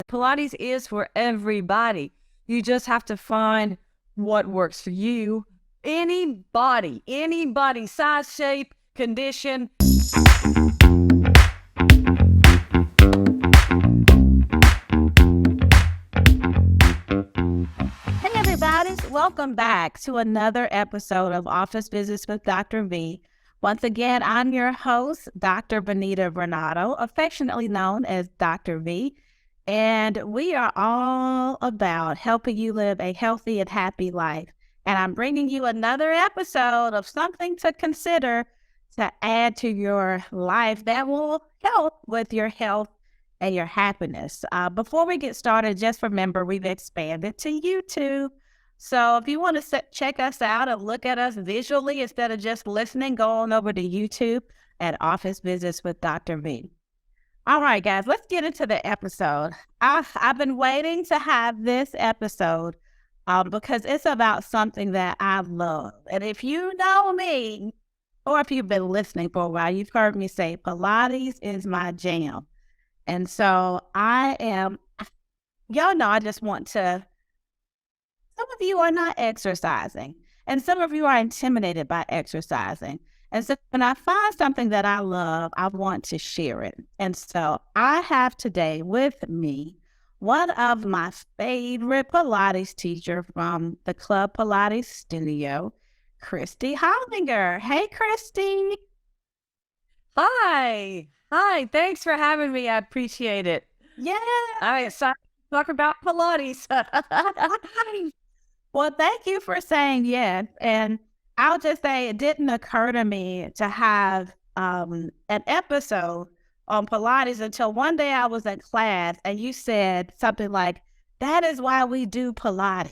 Pilates is for everybody. You just have to find what works for you. Anybody, size, shape, condition. Hey everybody, welcome back to another episode of Office Visits with Dr. V. Once again, I'm your host, Dr. Benita Renato, affectionately known as Dr. V, and we are all about helping you live a healthy and happy life. And I'm bringing you another episode of something to consider to add to your life that will help with your health and your happiness. Before we get started, just remember we've expanded to YouTube. So if you want to check us out and look at us visually instead of just listening, go on over to YouTube at Office Visits with Dr. V. All right, guys, let's get into the episode. I've been waiting to have this episode because it's about something that I love. And if you know me, or if you've been listening for a while, you've heard me say Pilates is my jam. And so y'all know I just want to, some of you are not exercising, and some of you are intimidated by exercising. And so when I find something that I love, I want to share it. And so I have today with me one of my favorite Pilates teachers from the Club Pilates studio, Christie Hollinger. Hey, Christie. Hi, thanks for having me. I appreciate it. Yeah. I'm excited to talk about Pilates. Well, thank you for saying yes. And I'll just say it didn't occur to me to have an episode on Pilates until one day I was in class and you said something like, that is why we do Pilates.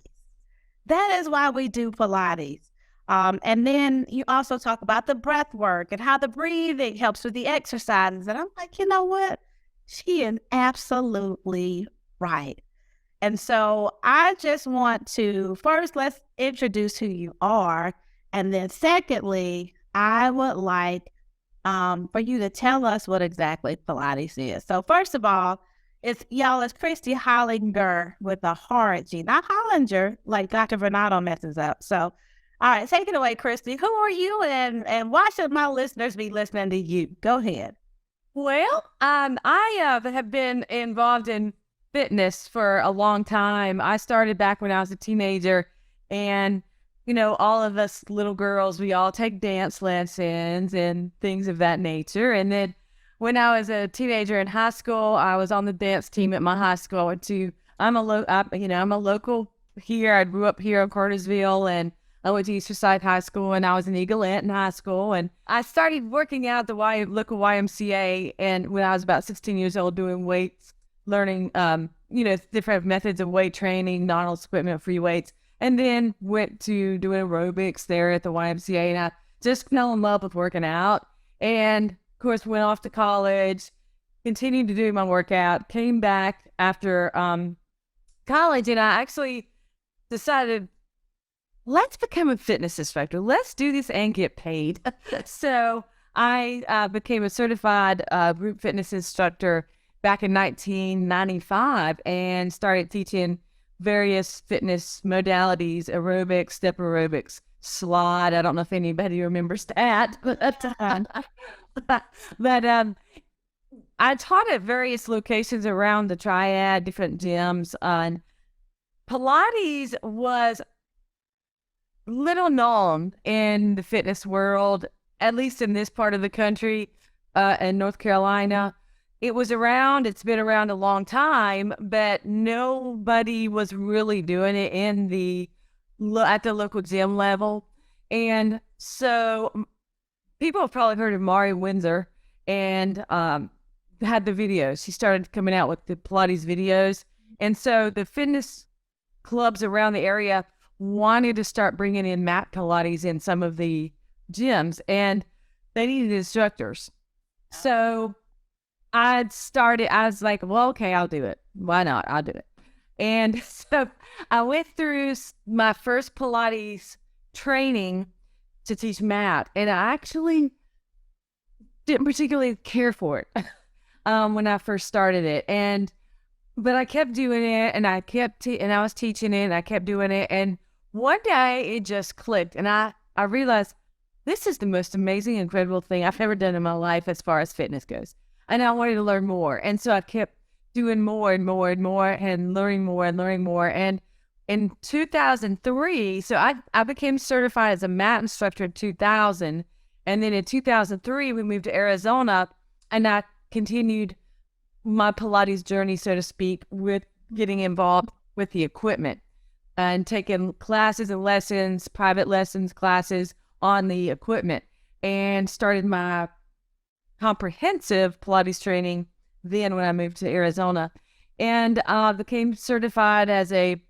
That is why we do Pilates. And then you also talk about the breath work and how the breathing helps with the exercises. And I'm like, you know what? She is absolutely right. And so I just want to first, let's introduce who you are. And then secondly, I would like for you to tell us what exactly Pilates is. So first of all, it's Christie Hollinger with a hard G, not Hollinger, like Dr. Renato messes up. So, all right, take it away, Christie. Who are you and why should my listeners be listening to you? Go ahead. Well, I have been involved in fitness for a long time. I started back when I was a teenager, and all of us little girls, we all take dance lessons and things of that nature. And then when I was a teenager in high school, I was on the dance team at my high school. I'm a local here. I grew up here in Cartersville, and I went to Easterside High School, and I was in Eaglette in high school. And I started working out at the local YMCA, and when I was about 16 years old, doing weights, learning, different methods of weight training, non-old equipment, free weights, and then went to doing aerobics there at the YMCA. And I just fell in love with working out. And of course, went off to college, continued to do my workout, came back after college, and I actually decided, let's become a fitness instructor. Let's do this and get paid. So I became a certified group fitness instructor back in 1995 and started teaching various fitness modalities, aerobics, step aerobics, slide. I don't know if anybody remembers that, but I taught at various locations around the Triad, different gyms. And Pilates was little known in the fitness world, at least in this part of the country, in North Carolina. It's been around a long time, but nobody was really doing it at the local gym level. And so people have probably heard of Mari Windsor and had the videos. She started coming out with the Pilates videos. And so the fitness clubs around the area wanted to start bringing in mat Pilates in some of the gyms, and they needed instructors. So I was like, well, okay, I'll do it. Why not? I'll do it. And so I went through my first Pilates training to teach mat, and I actually didn't particularly care for it when I first started it. And but I kept doing it, and and I was teaching it, and I kept doing it. And one day it just clicked, and I realized this is the most amazing, incredible thing I've ever done in my life as far as fitness goes. And I wanted to learn more. And so I kept doing more and more and more and learning more and learning more. And in 2003, so I became certified as a mat instructor in 2000. And then in 2003, we moved to Arizona, and I continued my Pilates journey, so to speak, with getting involved with the equipment and taking classes and lessons, private lessons, classes on the equipment, and started my comprehensive Pilates training then when I moved to Arizona, and became certified as a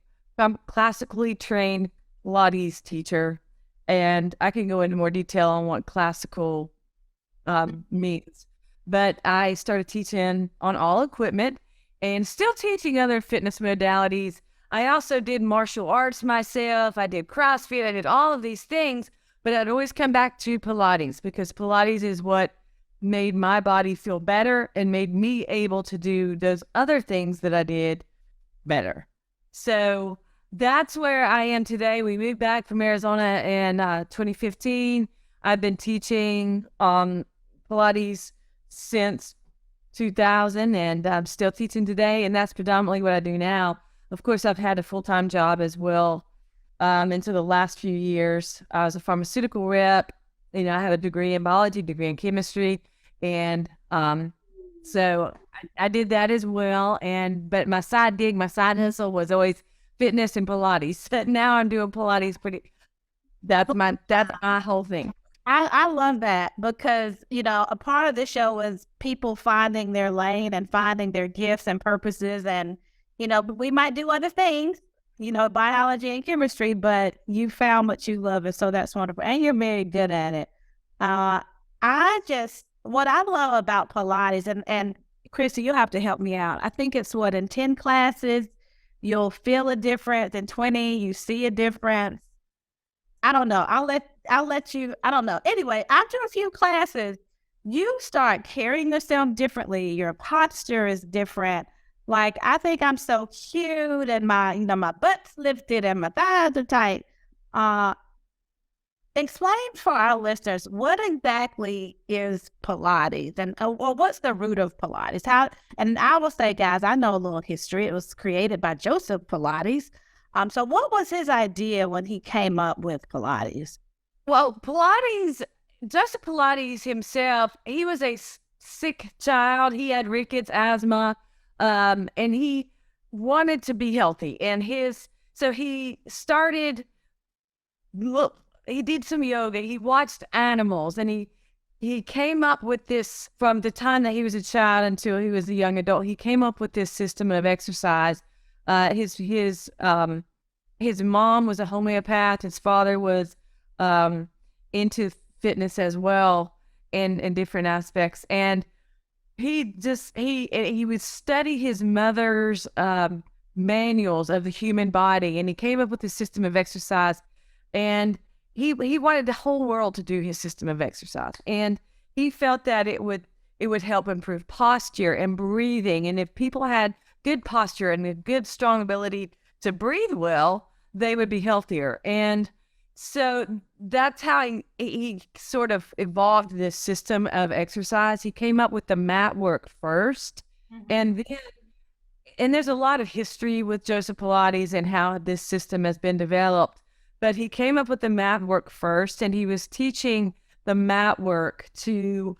classically trained Pilates teacher. And I can go into more detail on what classical means. But I started teaching on all equipment and still teaching other fitness modalities. I also did martial arts myself. I did CrossFit. I did all of these things, but I'd always come back to Pilates because Pilates is what made my body feel better and made me able to do those other things that I did better. So that's where I am today. We moved back from Arizona in 2015. I've been teaching Pilates since 2000, and I'm still teaching today, and that's predominantly what I do now. Of course, I've had a full-time job as well into the last few years. I was a pharmaceutical rep. I have a degree in biology, degree in chemistry, and so I did that as well. But my side gig, my side hustle was always fitness and Pilates. Now I'm doing Pilates that's my whole thing. I love that because, a part of the show is people finding their lane and finding their gifts and purposes. And, we might do other things, biology and chemistry, but you found what you love. And so that's wonderful. And you're very good at it. What I love about Pilates, and Christy, you'll have to help me out. I think it's in 10 classes, you'll feel a difference. In 20, you see a difference. I don't know. I'll let you, I don't know. Anyway, after a few classes, you start carrying yourself differently. Your posture is different. Like, I think I'm so cute and my butt's lifted and my thighs are tight. Explain for our listeners, what exactly is Pilates and what's the root of Pilates? And I will say, guys, I know a little history. It was created by Joseph Pilates. So what was his idea when he came up with Pilates? Well, Joseph Pilates himself, he was a sick child. He had rickets, asthma, and he wanted to be healthy. So he started, he did some yoga. He watched animals, and he came up with this from the time that he was a child until he was a young adult. He came up with this system of exercise. His mom was a homeopath. His father was into fitness as well in different aspects. And he would study his mother's manuals of the human body, and he came up with a system of exercise. And he wanted the whole world to do his system of exercise. And he felt that it would help improve posture and breathing. And if people had good posture and a good, strong ability to breathe well, they would be healthier. And so that's how he sort of evolved this system of exercise. He came up with the mat work first. Mm-hmm. And there's a lot of history with Joseph Pilates and how this system has been developed. But he came up with the mat work first, and he was teaching the mat work to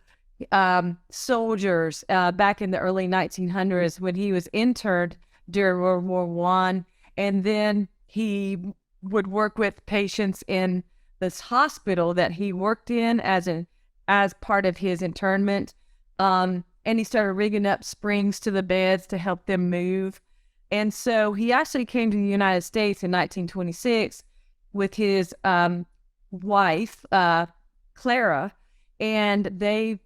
soldiers back in the early 1900s when he was interned during World War I. And then he would work with patients in this hospital that he worked in as part of his internment. And he started rigging up springs to the beds to help them move. And so he actually came to the United States in 1926 with his wife, Clara, and they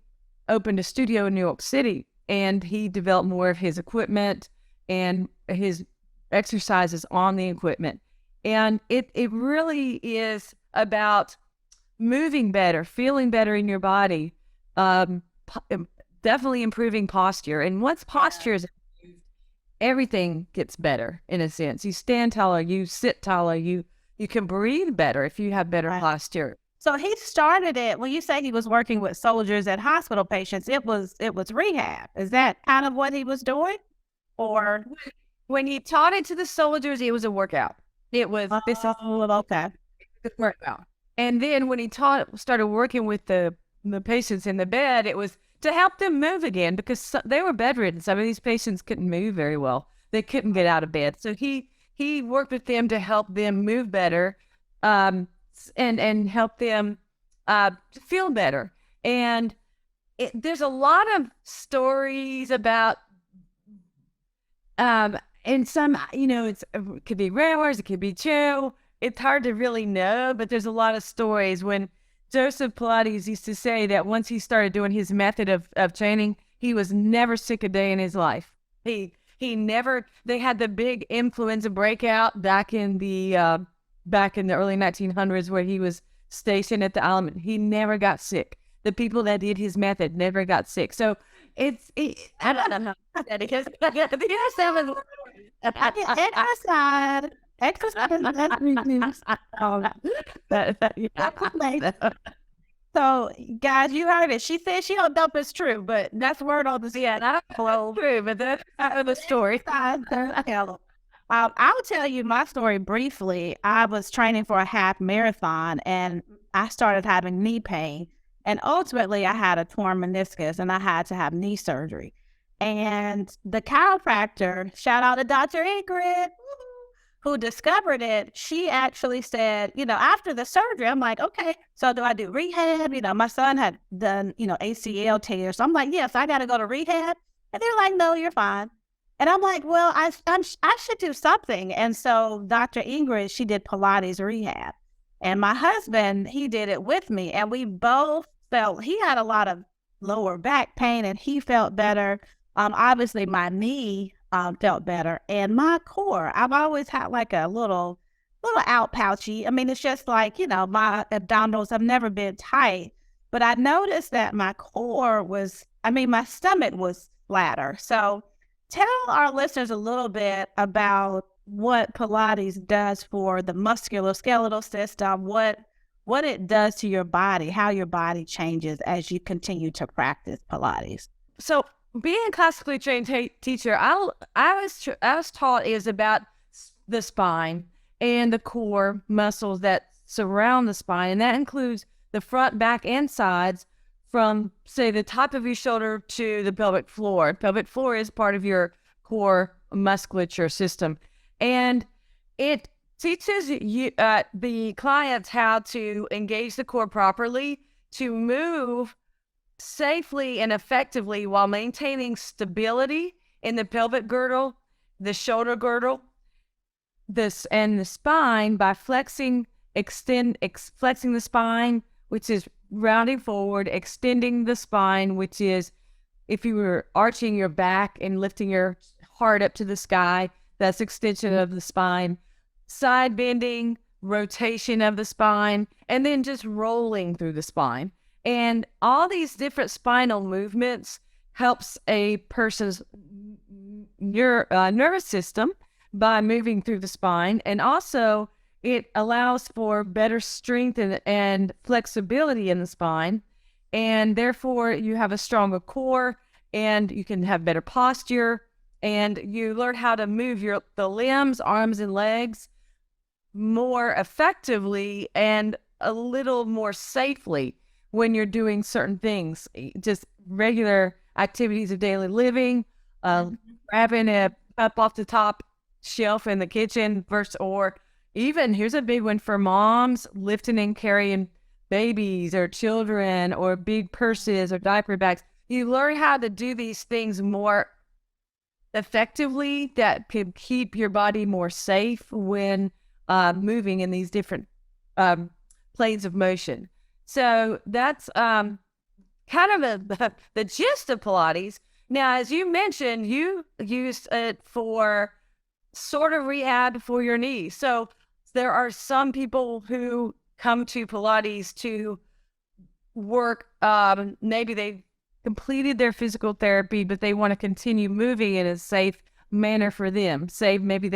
opened a studio in New York City, and he developed more of his equipment and his exercises on the equipment. And it really is about moving better, feeling better in your body, definitely improving posture. And once posture is improved, everything gets better in a sense. You stand taller, you sit taller, you can breathe better if you have better posture. So he started it, when you say he was working with soldiers and hospital patients, it was rehab. Is that kind of what he was doing? Or when he taught it to the soldiers, it was a workout. It was okay. the workout. And then when he started working with the patients in the bed, it was to help them move again, because they were bedridden. Some of these patients couldn't move very well. They couldn't get out of bed. So he worked with them to help them move better, and help them feel better. And there's a lot of stories about, and some, it could be rumors, it could be true. It's hard to really know, but there's a lot of stories. When Joseph Pilates used to say that once he started doing his method of training, he was never sick a day in his life. He never, they had the big influenza breakout back in the early 1900s where he was stationed at the island. He never got sick. The people that did his method never got sick. So I don't know. So, guys, you heard it. She said she don't know if it's true, but that's word on the street. Yeah, that's true, but that's the story. I'll tell you my story briefly. I was training for a half marathon, and I started having knee pain. And ultimately, I had a torn meniscus, and I had to have knee surgery. And the chiropractor, shout out to Dr. Ingrid, who discovered it, she actually said, after the surgery, I'm like, okay, so do I do rehab? My son had done, ACL tear. So I'm like, yes, I got to go to rehab. And they're like, no, you're fine. And I'm like, well, I should do something. And so Dr. Ingrid, she did Pilates rehab. And my husband, he did it with me. And we both felt, he had a lot of lower back pain and he felt better. Obviously, my knee felt better. And my core, I've always had like a little out pouchy. I mean, it's just like, my abdominals have never been tight. But I noticed that my core my stomach was flatter. So tell our listeners a little bit about what Pilates does for the musculoskeletal system, what it does to your body, how your body changes as you continue to practice Pilates. So being a classically trained teacher, I was taught is about the spine and the core muscles that surround the spine, and that includes the front, back, and sides, from, say, the top of your shoulder to the pelvic floor. Pelvic floor is part of your core musculature system. And it teaches you, the clients how to engage the core properly, to move safely and effectively while maintaining stability in the pelvic girdle, the shoulder girdle, and the spine by flexing the spine, which is rounding forward, extending the spine, which is if you were arching your back and lifting your heart up to the sky, that's extension of the spine, side bending, rotation of the spine, and then just rolling through the spine. And all these different spinal movements helps a person's nervous system by moving through the spine. And also it allows for better strength and flexibility in the spine. And therefore you have a stronger core and you can have better posture, and you learn how to move the limbs, arms, and legs more effectively and a little more safely when you're doing certain things, just regular activities of daily living, grabbing a up off the top shelf in the kitchen, or even, here's a big one for moms, lifting and carrying babies or children or big purses or diaper bags. You learn how to do these things more effectively that can keep your body more safe when moving in these different planes of motion. So that's kind of the gist of Pilates. Now, as you mentioned, you used it for sort of rehab for your knee. So there are some people who come to Pilates to work, maybe they completed their physical therapy, but they want to continue moving in a safe, manner for them. Say maybe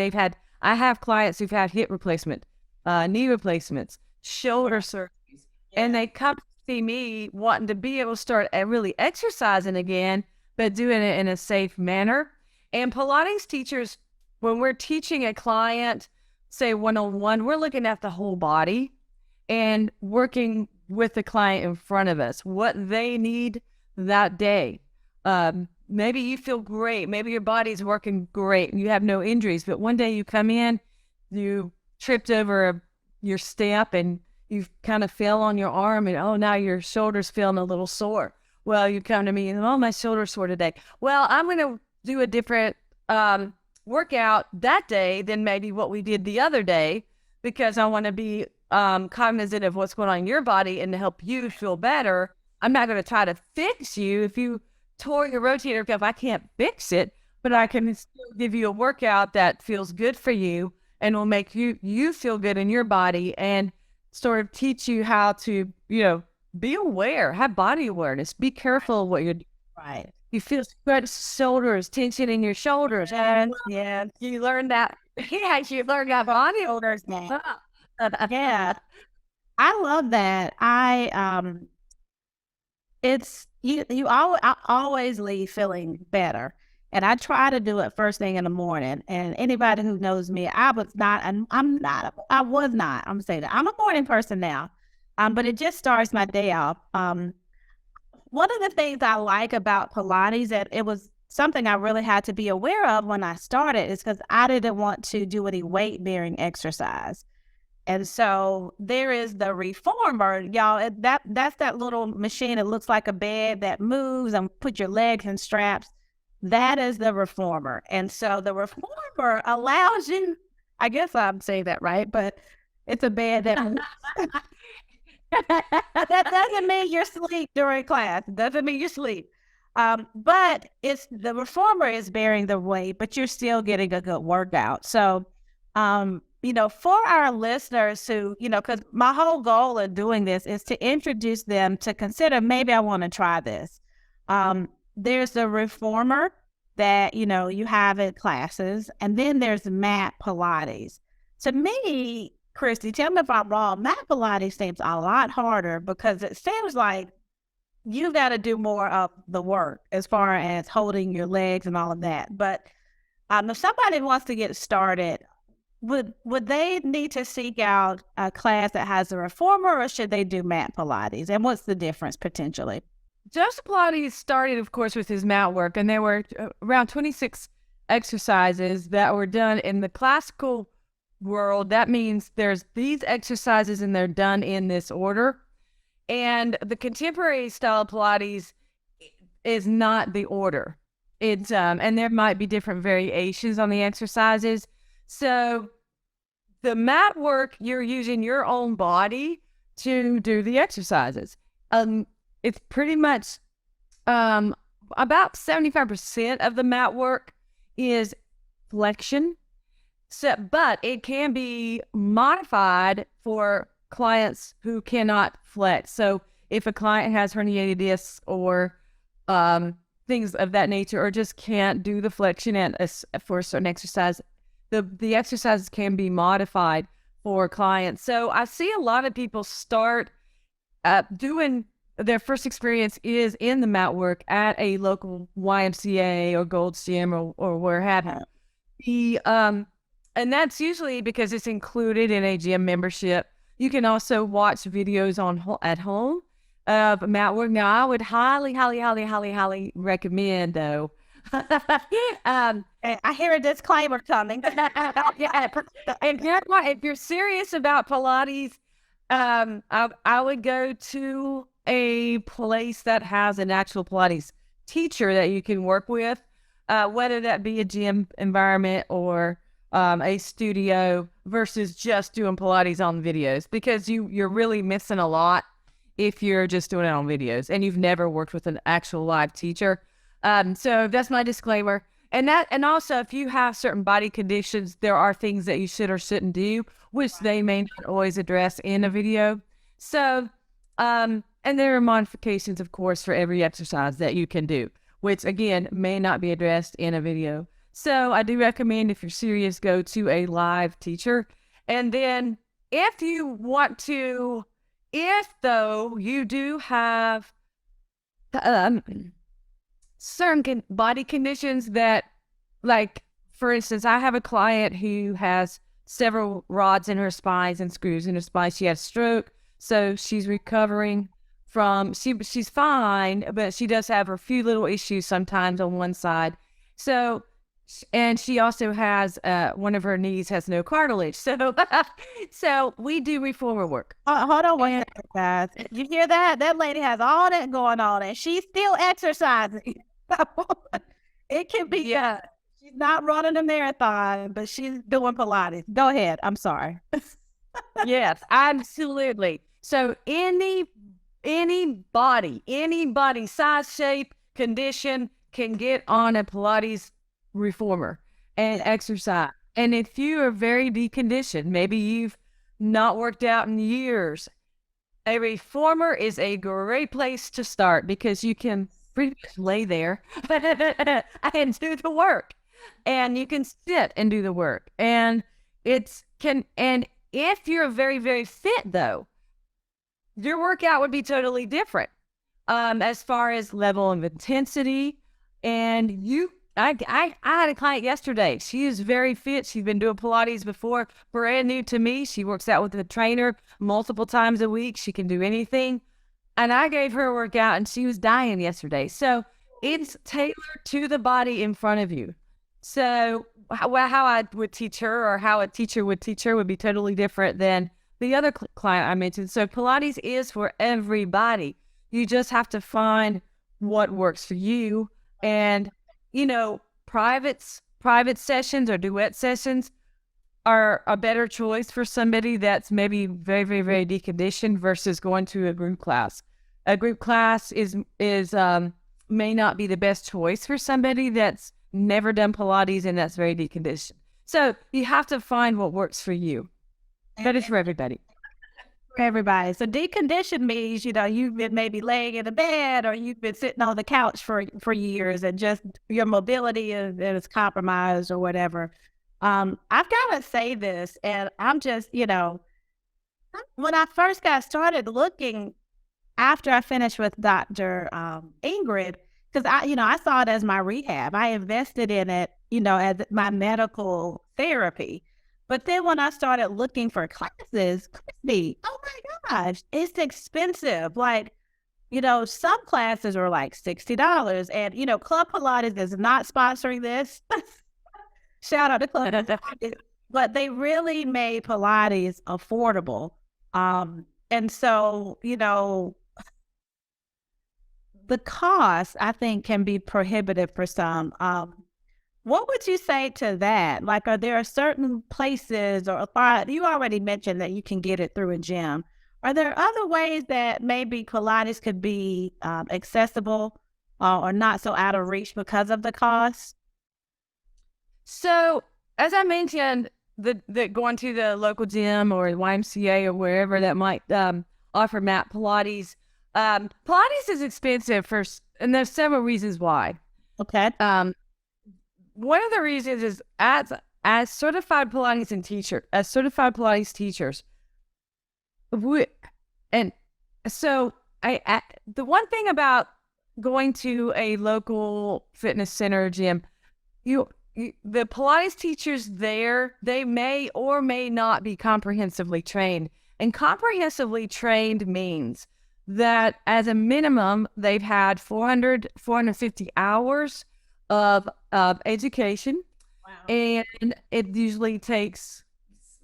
I have clients who've had hip replacement, knee replacements, shoulder surgeries, and they come to see me wanting to be able to start really exercising again, but doing it in a safe manner. And Pilates teachers, when we're teaching a client, say one-on-one, we're looking at the whole body and working with the client in front of us, what they need that day. Maybe you feel great. Maybe your body's working great and you have no injuries, but one day you come in, you tripped over your step and you kind of fell on your arm and, oh, now your shoulder's feeling a little sore. Well, you come to me and, oh, my shoulder's sore today. Well, I'm going to do a different workout that day than maybe what we did the other day, because I want to be cognizant of what's going on in your body and to help you feel better. I'm not going to try to fix you. If you tore your rotator cuff, I can't fix it, but I can still give you a workout that feels good for you and will make you feel good in your body, and sort of teach you how to, be aware, have body awareness, be careful of what you're doing. Right. You feel shoulders, tension in your shoulders. And you learn that. Yeah, you learn that body Shoulders now. Yeah. I love that. It's I always leave feeling better. And I try to do it first thing in the morning. And anybody who knows me, I was not, I'm saying that I'm a morning person now. But it just starts my day off. One of the things I like about Pilates, that it was something I really had to be aware of when I started, is because I didn't want to do any weight bearing exercise. And so there is the reformer, y'all. That's that little machine. It looks like a bed that moves and put your legs in straps. That is the reformer. And so the reformer allows you, I guess I'm saying that right, but it's a bed that moves. That doesn't mean you're asleep during class. It doesn't mean you sleep. But it's the reformer is bearing the weight, but you're still getting a good workout. So, for our listeners who, because my whole goal of doing this is to introduce them to consider, maybe I want to try this. There's the reformer that, you have in classes, and then there's mat Pilates. To me, Christy, tell me if I'm wrong, mat Pilates seems a lot harder, because it seems like you got to do more of the work as far as holding your legs and all of that. But if somebody wants to get started, would they need to seek out a class that has a reformer, or should they do mat Pilates? And what's the difference potentially? Joseph Pilates started, of course, with his mat work, and there were around 26 exercises that were done in the classical world. That means there's these exercises and they're done in this order. And the contemporary style of Pilates is not the order. It's and there might be different variations on the exercises. So the mat work, you're using your own body to do the exercises. It's pretty much about 75% of the mat work is flexion. So, but it can be modified for clients who cannot flex. So if a client has herniated discs or things of that nature, or just can't do the flexion for a certain exercise, the exercises can be modified for clients. So I see a lot of people start doing their first experience is in the mat work at a local YMCA or Gold's Gym or where have you. And that's usually because it's included in a gym membership. You can also watch videos at home of mat work. Now, I would highly, highly, highly, highly, highly recommend, though. I hear a disclaimer coming. Yeah, and if you're serious about Pilates, I would go to a place that has an actual Pilates teacher that you can work with, whether that be a gym environment or a studio, versus just doing Pilates on videos, because you're really missing a lot if you're just doing it on videos and you've never worked with an actual live teacher. So that's my disclaimer. And also, if you have certain body conditions, there are things that you should or shouldn't do, which they may not always address in a video. So, and there are modifications, of course, for every exercise that you can do, which again may not be addressed in a video. So I do recommend, if you're serious, go to a live teacher. And then if you want to, if though you do have um, certain body conditions that, like, for instance, I have a client who has several rods in her spine and screws in her spine. She had a stroke, so she's recovering from, she's fine, but she does have a few little issues sometimes on one side. So, and she also has one of her knees has no cartilage. So, so we do reformer work. Hold on one second, guys. You hear that? That lady has all that going on, and she's still exercising. It can be. Yeah. She's not running a marathon, but she's doing Pilates. Go ahead. I'm sorry. Yes, absolutely. So anybody, size, shape, condition can get on a Pilates reformer and exercise. And if you are very deconditioned, maybe you've not worked out in years, a reformer is a great place to start, because you can pretty much lay there and do the work, and you can sit and do the work. And and if you're very, very fit though, your workout would be totally different as far as level of intensity. And I had a client yesterday. She is very fit. She's been doing Pilates before, brand new to me. She works out with a trainer multiple times a week. She can do anything. And I gave her a workout and she was dying yesterday. So it's tailored to the body in front of you. So how I would teach her, or how a teacher would teach her, would be totally different than the other client I mentioned. So Pilates is for everybody. You just have to find what works for you. And, you know, private sessions or duet sessions are a better choice for somebody that's maybe very, very, very deconditioned versus going to a group class. A group class may not be the best choice for somebody that's never done Pilates and that's very deconditioned. So you have to find what works for you. But it's for everybody. For everybody. So deconditioned means, you've been maybe laying in the bed, or you've been sitting on the couch for years, and just your mobility is compromised or whatever. I've got to say this, and I'm just, when I first got started looking after I finished with Dr. Ingrid, because I saw it as my rehab. I invested in it, as my medical therapy. But then when I started looking for classes, Christie, oh my gosh, it's expensive. Like, some classes are like $60. And, Club Pilates is not sponsoring this. Shout out to Club Pilates. But they really made Pilates affordable. And so, the cost, I think, can be prohibitive for some. What would you say to that? Like, are there certain places, or you already mentioned that you can get it through a gym. Are there other ways that maybe Pilates could be accessible or not so out of reach because of the cost? So, as I mentioned, the going to the local gym or YMCA or wherever that might offer mat Pilates. Pilates is expensive and there's several reasons why. Okay. One of the reasons is as certified Pilates teachers, and so the one thing about going to a local fitness center or gym, the Pilates teachers there, they may or may not be comprehensively trained. And comprehensively trained means that as a minimum, they've had 450 hours of education. Wow. And it usually takes,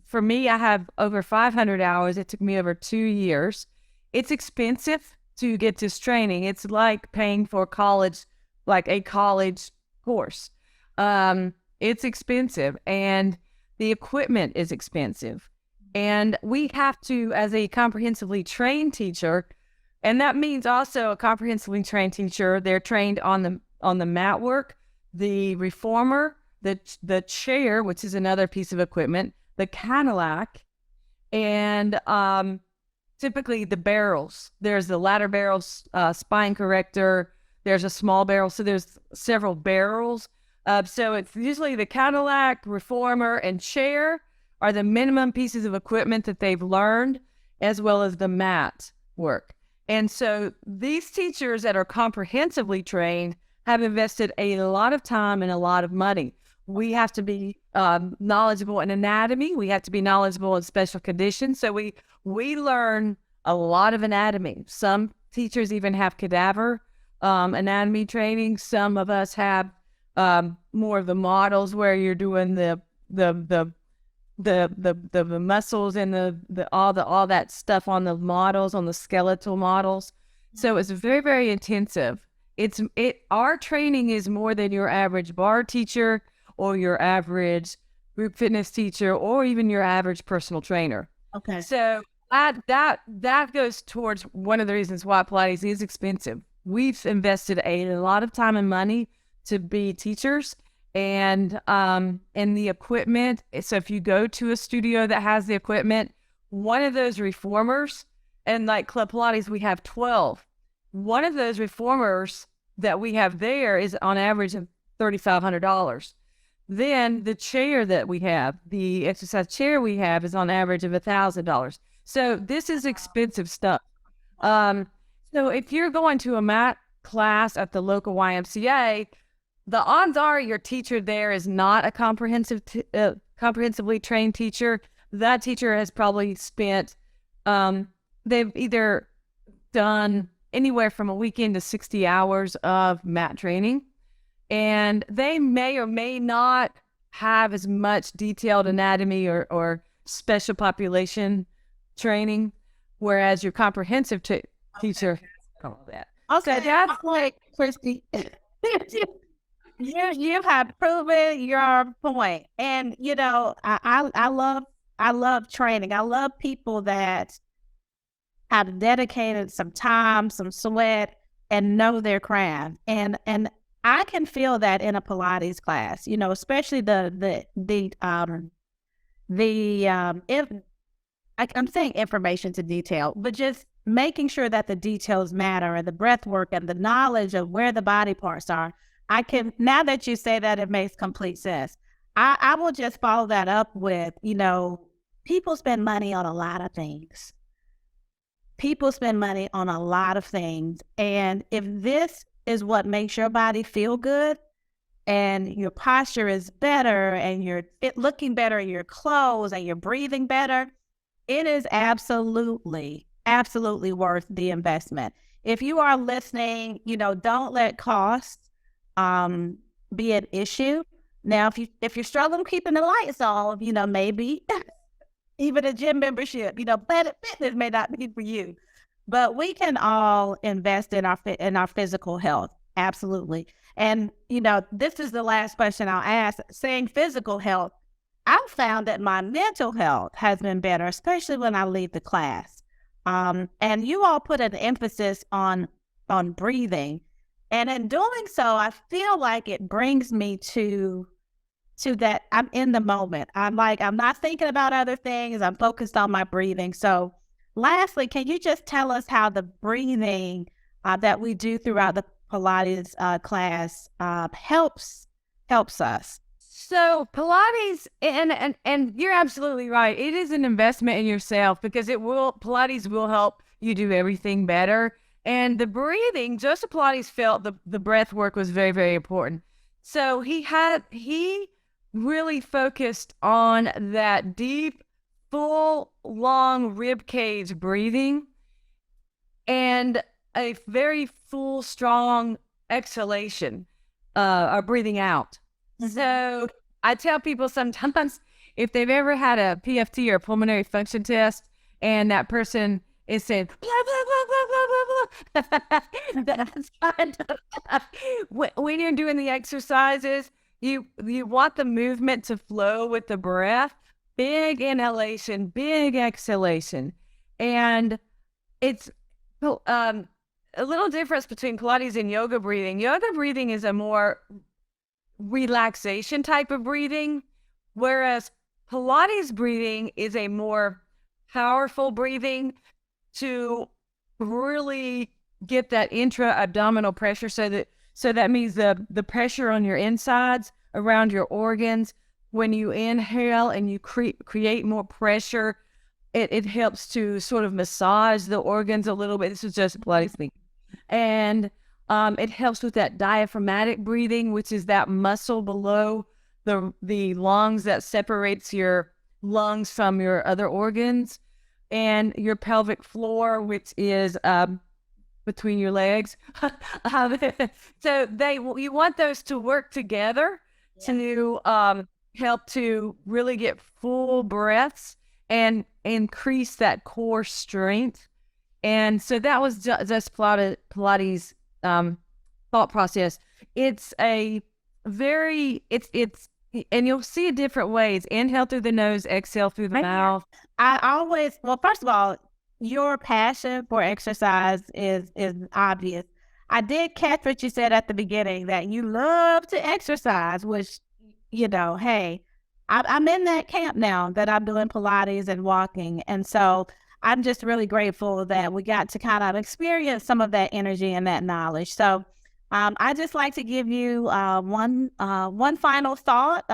for me, I have over 500 hours. It took me over 2 years. It's expensive to get this training. It's like paying for college, like a college course. It's expensive, and the equipment is expensive. And we have to, as a comprehensively trained teacher, and that means also a comprehensively trained teacher, they're trained on the mat work, the reformer, the chair, which is another piece of equipment, the Cadillac, and typically the barrels. There's the ladder barrels, spine corrector. There's a small barrel. So there's several barrels. So it's usually the Cadillac, reformer, and chair are the minimum pieces of equipment that they've learned, as well as the mat work. And so these teachers that are comprehensively trained have invested a lot of time and a lot of money. We have to be knowledgeable in anatomy. We have to be knowledgeable in special conditions. So we learn a lot of anatomy. Some teachers even have cadaver anatomy training. Some of us have more of the models where you're doing the muscles and the all that stuff on the models, on the skeletal models. So it's very, very intensive. Our training is more than your average bar teacher or your average group fitness teacher or even your average personal trainer. Okay. So that goes towards one of the reasons why Pilates is expensive. We've invested a lot of time and money to be teachers and the equipment. So if you go to a studio that has the equipment, one of those reformers, and like Club Pilates, we have 12. One of those reformers that we have there is on average of $3,500. Then the chair that we have, the exercise chair we have, is on average of $1,000. So this is expensive stuff. So if you're going to a mat class at the local YMCA, the odds are your teacher there is not a comprehensively trained teacher. That teacher has probably spent, they've either done anywhere from a weekend to 60 hours of mat training, and they may or may not have as much detailed anatomy or special population training, whereas your comprehensive teacher, all that. Okay, So that's like Christy. You have proven your point, and I love training. I love people that have dedicated some time, some sweat, and know their craft. And I can feel that in a Pilates class. Especially I'm saying information to detail, but just making sure that the details matter and the breath work and the knowledge of where the body parts are. Now that you say that, it makes complete sense. I will just follow that up with, people spend money on a lot of things. And if this is what makes your body feel good and your posture is better and you're looking better in your clothes and you're breathing better, it is absolutely worth the investment. If you are listening, don't let cost be an issue. Now, if you're struggling keeping the lights on, maybe even a gym membership, Planet Fitness may not be for you, but we can all invest in our physical health. Absolutely. And, this is the last question I'll ask. Saying physical health, I've found that my mental health has been better, especially when I leave the class. And you all put an emphasis on breathing. And in doing so, I feel like it brings me to that I'm in the moment. I'm not thinking about other things. I'm focused on my breathing. So lastly, can you just tell us how the breathing that we do throughout the Pilates class helps us? So Pilates, and you're absolutely right. It is an investment in yourself because Pilates will help you do everything better. And the breathing, Joseph Pilates felt the breath work was very, very important. So he really focused on that deep, full, long rib cage breathing and a very full, strong exhalation, or breathing out. Mm-hmm. So I tell people sometimes if they've ever had a PFT or a pulmonary function test and that person is saying, blah, blah, blah, blah, blah, blah. That's kind of, when you're doing the exercises, you want the movement to flow with the breath, big inhalation, big exhalation. And it's a little difference between Pilates and yoga breathing. Yoga breathing is a more relaxation type of breathing, whereas Pilates breathing is a more powerful breathing to really get that intra-abdominal pressure so that So that means the pressure on your insides around your organs. When you inhale and you create more pressure, it helps to sort of massage the organs a little bit. This is just Pilates thing. And it helps with that diaphragmatic breathing, which is that muscle below the lungs that separates your lungs from your other organs, and your pelvic floor, which is between your legs. So you want those to work together to help to really get full breaths and increase that core strength. And so that was just Pilates thought process. It's a very, and you'll see it different ways. Inhale through the nose, exhale through the mouth. Well, first of all, your passion for exercise is obvious. I did catch what you said at the beginning, that you love to exercise, which, hey, I'm in that camp now that I'm doing Pilates and walking. And so I'm just really grateful that we got to kind of experience some of that energy and that knowledge. So I just like to give you one final thought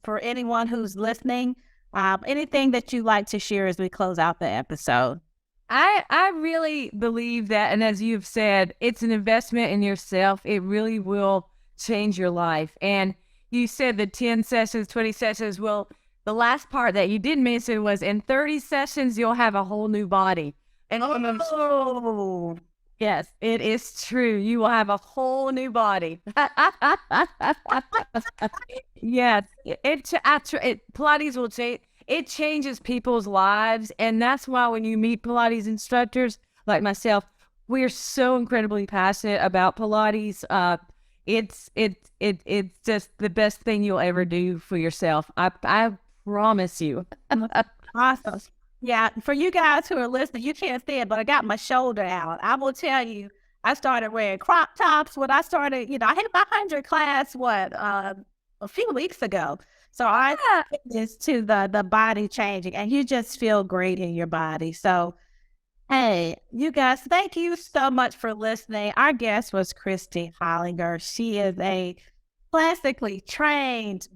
for anyone who's listening. Anything that you like to share as we close out the episode? I really believe that, and as you've said, it's an investment in yourself. It really will change your life. And you said the 10 sessions, 20 sessions. Well, the last part that you didn't mention was in 30 sessions, you'll have a whole new body. And yes, it is true. You will have a whole new body. Yes, Pilates will change. It changes people's lives, and that's why when you meet Pilates instructors like myself, we are so incredibly passionate about Pilates. It's just the best thing you'll ever do for yourself. I promise you. Awesome. Yeah, for you guys who are listening, you can't see it, but I got my shoulder out. I will tell you, I started wearing crop tops when I started, I hit my 100 class, a few weeks ago. So I this to the body changing, and you just feel great in your body. So, hey, you guys, thank you so much for listening. Our guest was Christie Hollinger. She is a classically trained,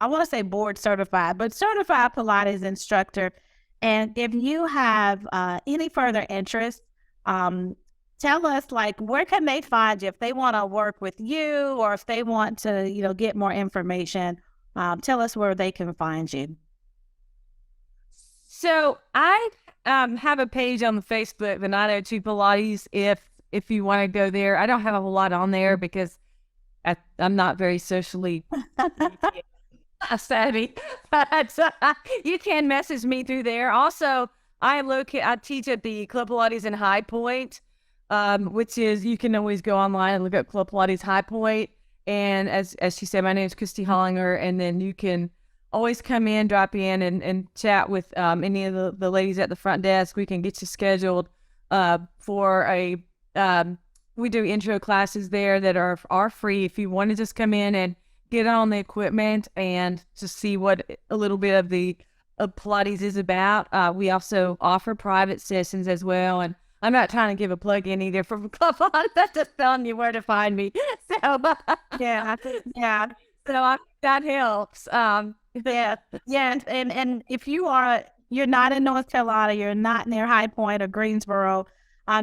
I want to say board certified, but certified Pilates instructor. And if you have any further interest, tell us, where can they find you if they want to work with you, or if they want to, get more information. Tell us where they can find you. So I have a page on the Facebook, the 902 Pilates, if you want to go there. I don't have a whole lot on there because I'm not very socially savvy, but you can message me through there. Also, I teach at the Club Pilates in High Point, which is, you can always go online and look up Club Pilates High Point. And as she said, my name is Christie Hollinger, and then you can always come in, drop in, and chat with any of the ladies at the front desk. We can get you scheduled for we do intro classes there that are free if you want to just come in and get on the equipment and just see what a little bit of the Pilates is about. We also offer private sessions as well, and I'm not trying to give a plug in either for Club Pilates. I'm just telling you where to find me. So yeah. So that helps. Yeah. And if you're not in North Carolina, you're not near High Point or Greensboro,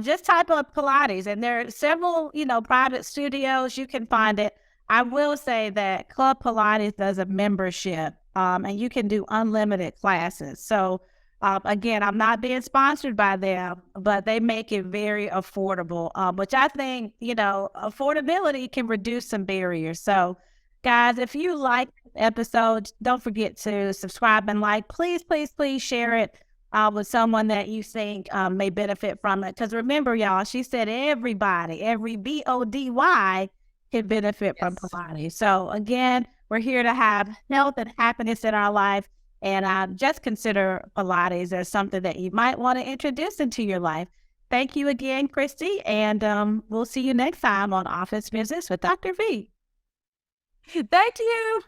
just type up Pilates, and there are several, private studios. You can find it. I will say that Club Pilates does a membership, and you can do unlimited classes. So, again, I'm not being sponsored by them, but they make it very affordable, which I think, affordability can reduce some barriers. So, guys, if you like the episode, don't forget to subscribe and like. Please, please, please share it with someone that you think may benefit from it. Because remember, y'all, she said every body can benefit from Pilates. So, again, we're here to have health and happiness in our life. And just consider Pilates as something that you might want to introduce into your life. Thank you again, Christie, and we'll see you next time on Office Visits with Dr. V. Thank you.